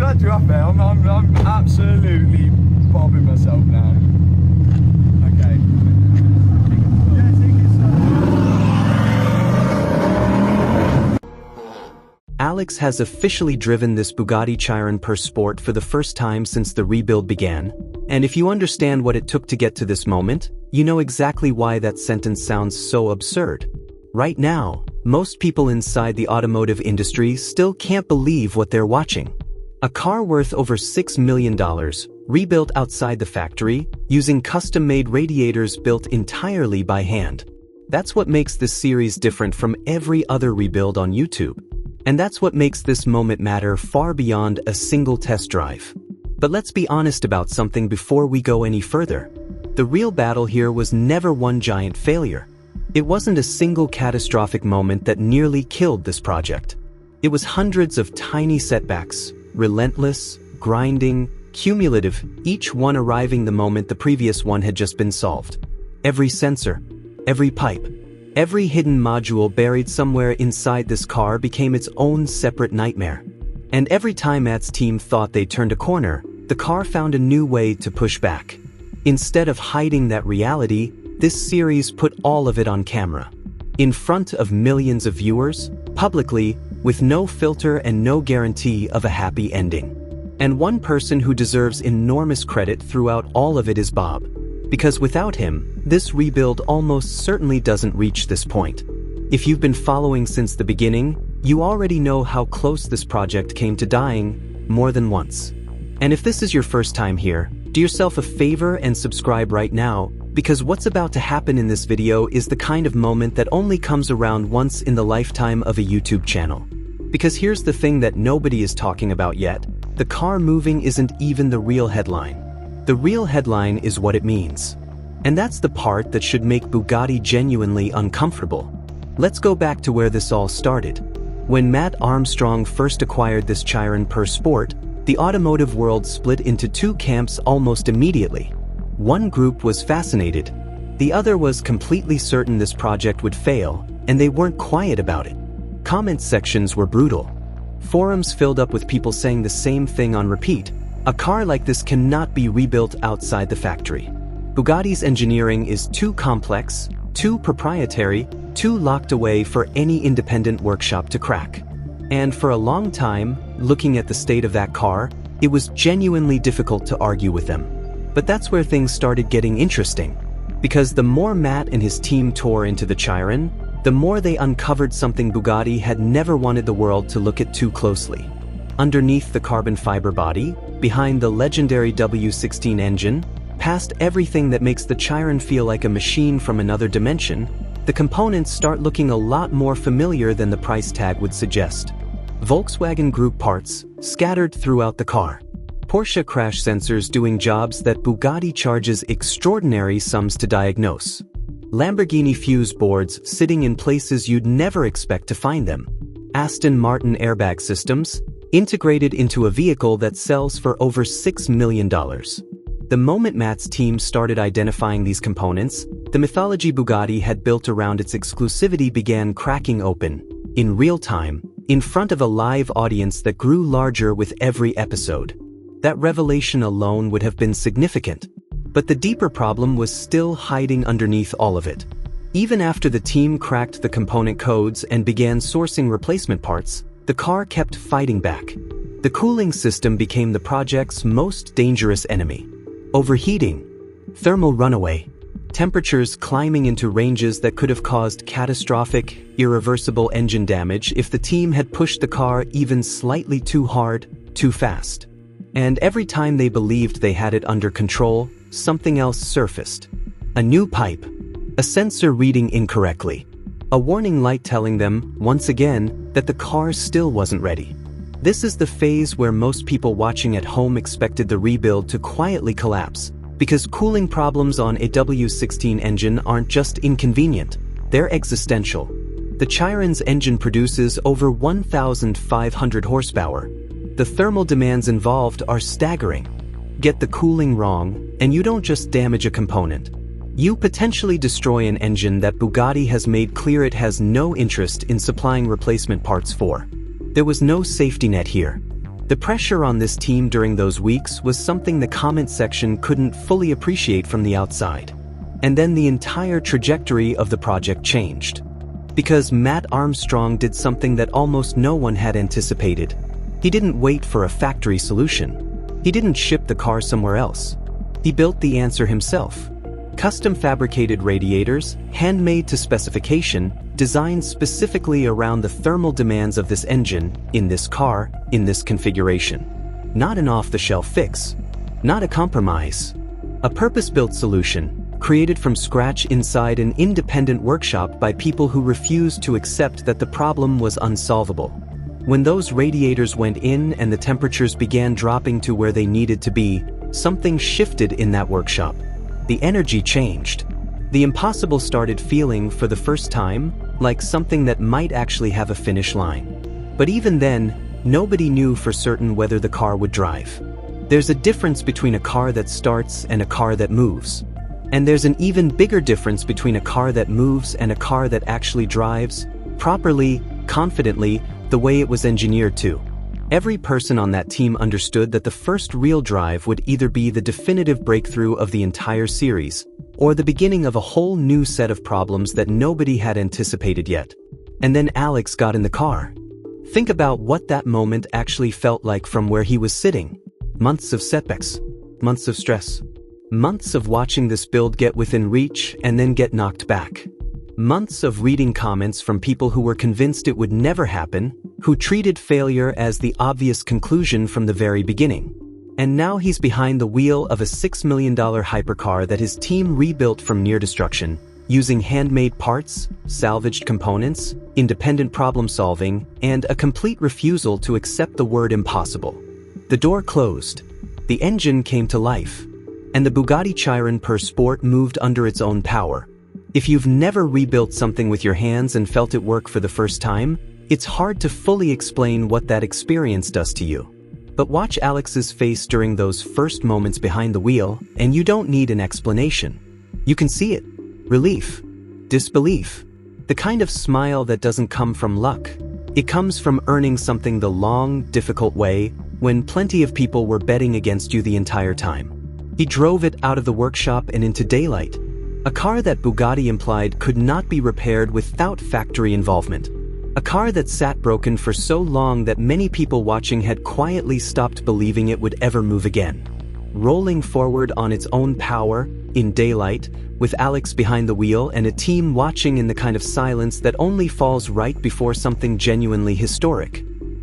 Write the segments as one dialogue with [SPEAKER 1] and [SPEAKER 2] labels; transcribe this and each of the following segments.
[SPEAKER 1] glad you're up there. I'm absolutely bobbing myself now. Okay. Yeah, take it slow.
[SPEAKER 2] Alex has officially driven this Bugatti Chiron per Sport for the first time since the rebuild began, and if you understand what it took to get to this moment, you know exactly why that sentence sounds so absurd. Right now, most people inside the automotive industry still can't believe what they're watching. A car worth over $6 million, rebuilt outside the factory, using custom-made radiators built entirely by hand. That's what makes this series different from every other rebuild on YouTube. And that's what makes this moment matter far beyond a single test drive. But let's be honest about something before we go any further. The real battle here was never one giant failure. It wasn't a single catastrophic moment that nearly killed this project. It was hundreds of tiny setbacks, relentless, grinding, cumulative, each one arriving the moment the previous one had just been solved. Every sensor, every pipe, every hidden module buried somewhere inside this car became its own separate nightmare. And every time Matt's team thought they turned a corner, the car found a new way to push back. Instead of hiding that reality, this series put all of it on camera. In front of millions of viewers, publicly, with no filter and no guarantee of a happy ending. And one person who deserves enormous credit throughout all of it is Bob. Because without him, this rebuild almost certainly doesn't reach this point. If you've been following since the beginning, you already know how close this project came to dying more than once. And if this is your first time here, do yourself a favor and subscribe right now, because what's about to happen in this video is the kind of moment that only comes around once in the lifetime of a YouTube channel. Because here's the thing that nobody is talking about yet: the car moving isn't even the real headline. The real headline is what it means. And that's the part that should make Bugatti genuinely uncomfortable. Let's go back to where this all started. When Matt Armstrong first acquired this Chiron per Sport, the automotive world split into two camps almost immediately. One group was fascinated. The other was completely certain this project would fail, and they weren't quiet about it. Comment sections were brutal. Forums filled up with people saying the same thing on repeat: a car like this cannot be rebuilt outside the factory. Bugatti's engineering is too complex, too proprietary, too locked away for any independent workshop to crack. And for a long time, looking at the state of that car, it was genuinely difficult to argue with them. But that's where things started getting interesting. Because the more Matt and his team tore into the Chiron, the more they uncovered something Bugatti had never wanted the world to look at too closely. Underneath the carbon fiber body, behind the legendary W16 engine, past everything that makes the Chiron feel like a machine from another dimension, the components start looking a lot more familiar than the price tag would suggest. Volkswagen Group parts, scattered throughout the car. Porsche crash sensors doing jobs that Bugatti charges extraordinary sums to diagnose. Lamborghini fuse boards sitting in places you'd never expect to find them. Aston Martin airbag systems, integrated into a vehicle that sells for over $6 million. The moment Matt's team started identifying these components, the mythology Bugatti had built around its exclusivity began cracking open, in real time, in front of a live audience that grew larger with every episode. That revelation alone would have been significant. But the deeper problem was still hiding underneath all of it. Even after the team cracked the component codes and began sourcing replacement parts, the car kept fighting back. The cooling system became the project's most dangerous enemy. Overheating, thermal runaway, temperatures climbing into ranges that could have caused catastrophic, irreversible engine damage if the team had pushed the car even slightly too hard, too fast. And every time they believed they had it under control, something else surfaced. A new pipe, a sensor reading incorrectly, a warning light telling them, once again, that the car still wasn't ready. This is the phase where most people watching at home expected the rebuild to quietly collapse, because cooling problems on a W16 engine aren't just inconvenient, they're existential. The Chiron's engine produces over 1,500 horsepower. The thermal demands involved are staggering. Get the cooling wrong, and you don't just damage a component. You potentially destroy an engine that Bugatti has made clear it has no interest in supplying replacement parts for. There was no safety net here. The pressure on this team during those weeks was something the comment section couldn't fully appreciate from the outside. And then the entire trajectory of the project changed. Because Matt Armstrong did something that almost no one had anticipated. He didn't wait for a factory solution. He didn't ship the car somewhere else. He built the answer himself. Custom fabricated radiators, handmade to specification, designed specifically around the thermal demands of this engine, in this car, in this configuration. Not an off-the-shelf fix. Not a compromise. A purpose-built solution, created from scratch inside an independent workshop by people who refused to accept that the problem was unsolvable. When those radiators went in and the temperatures began dropping to where they needed to be, something shifted in that workshop. The energy changed. The impossible started feeling, for the first time, like something that might actually have a finish line. But even then, nobody knew for certain whether the car would drive. There's a difference between a car that starts and a car that moves. And there's an even bigger difference between a car that moves and a car that actually drives, properly, confidently, the way it was engineered to. Every person on that team understood that the first real drive would either be the definitive breakthrough of the entire series, or the beginning of a whole new set of problems that nobody had anticipated yet. And then Alex got in the car. Think about what that moment actually felt like from where he was sitting. Months of setbacks. Months of stress. Months of watching this build get within reach and then get knocked back. Months of reading comments from people who were convinced it would never happen, who treated failure as the obvious conclusion from the very beginning. And now he's behind the wheel of a $6 million hypercar that his team rebuilt from near destruction, using handmade parts, salvaged components, independent problem solving, and a complete refusal to accept the word impossible. The door closed. The engine came to life. And the Bugatti Chiron per Sport moved under its own power. If you've never rebuilt something with your hands and felt it work for the first time, it's hard to fully explain what that experience does to you. But watch Alex's face during those first moments behind the wheel, and you don't need an explanation. You can see it. Relief. Disbelief. The kind of smile that doesn't come from luck. It comes from earning something the long, difficult way, when plenty of people were betting against you the entire time. He drove it out of the workshop and into daylight. A car that Bugatti implied could not be repaired without factory involvement. A car that sat broken for so long that many people watching had quietly stopped believing it would ever move again. Rolling forward on its own power, in daylight, with Alex behind the wheel and a team watching in the kind of silence that only falls right before something genuinely historic.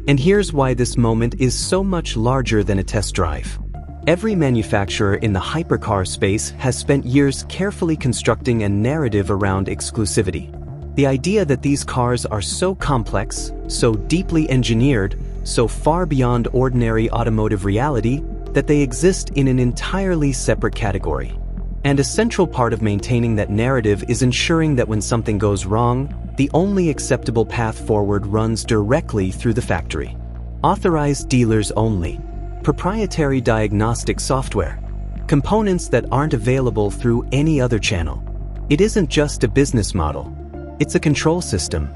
[SPEAKER 2] And here's why this moment is so much larger than a test drive. Every manufacturer in the hypercar space has spent years carefully constructing a narrative around exclusivity. The idea that these cars are so complex, so deeply engineered, so far beyond ordinary automotive reality, that they exist in an entirely separate category. And a central part of maintaining that narrative is ensuring that when something goes wrong, the only acceptable path forward runs directly through the factory. Authorized dealers only. Proprietary diagnostic software. Components that aren't available through any other channel. It isn't just a business model. It's a control system.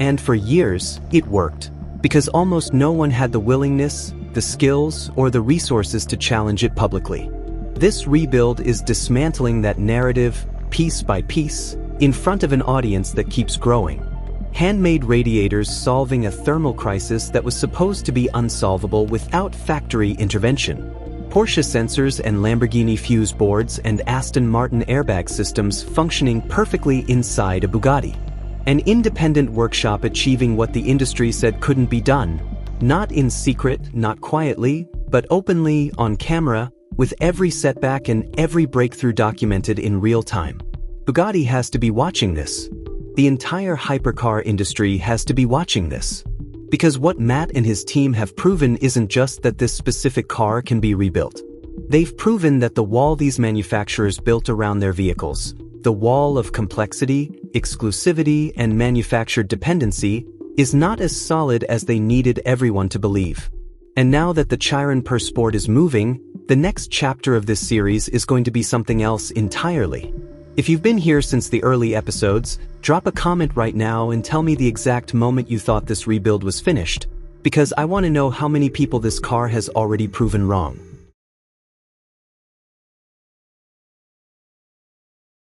[SPEAKER 2] And for years, it worked, because almost no one had the willingness, the skills, or the resources to challenge it publicly. This rebuild is dismantling that narrative, piece by piece, in front of an audience that keeps growing. Handmade radiators solving a thermal crisis that was supposed to be unsolvable without factory intervention. Porsche sensors and Lamborghini fuse boards and Aston Martin airbag systems functioning perfectly inside a Bugatti. An independent workshop achieving what the industry said couldn't be done. Not in secret, not quietly, but openly, on camera, with every setback and every breakthrough documented in real time. Bugatti has to be watching this. The entire hypercar industry has to be watching this. Because what Matt and his team have proven isn't just that this specific car can be rebuilt. They've proven that the wall these manufacturers built around their vehicles, the wall of complexity, exclusivity, and manufactured dependency, is not as solid as they needed everyone to believe. And now that the Chiron per Sport is moving, the next chapter of this series is going to be something else entirely. If you've been here since the early episodes, drop a comment right now and tell me the exact moment you thought this rebuild was finished. because I want to know how many people this car has already proven wrong.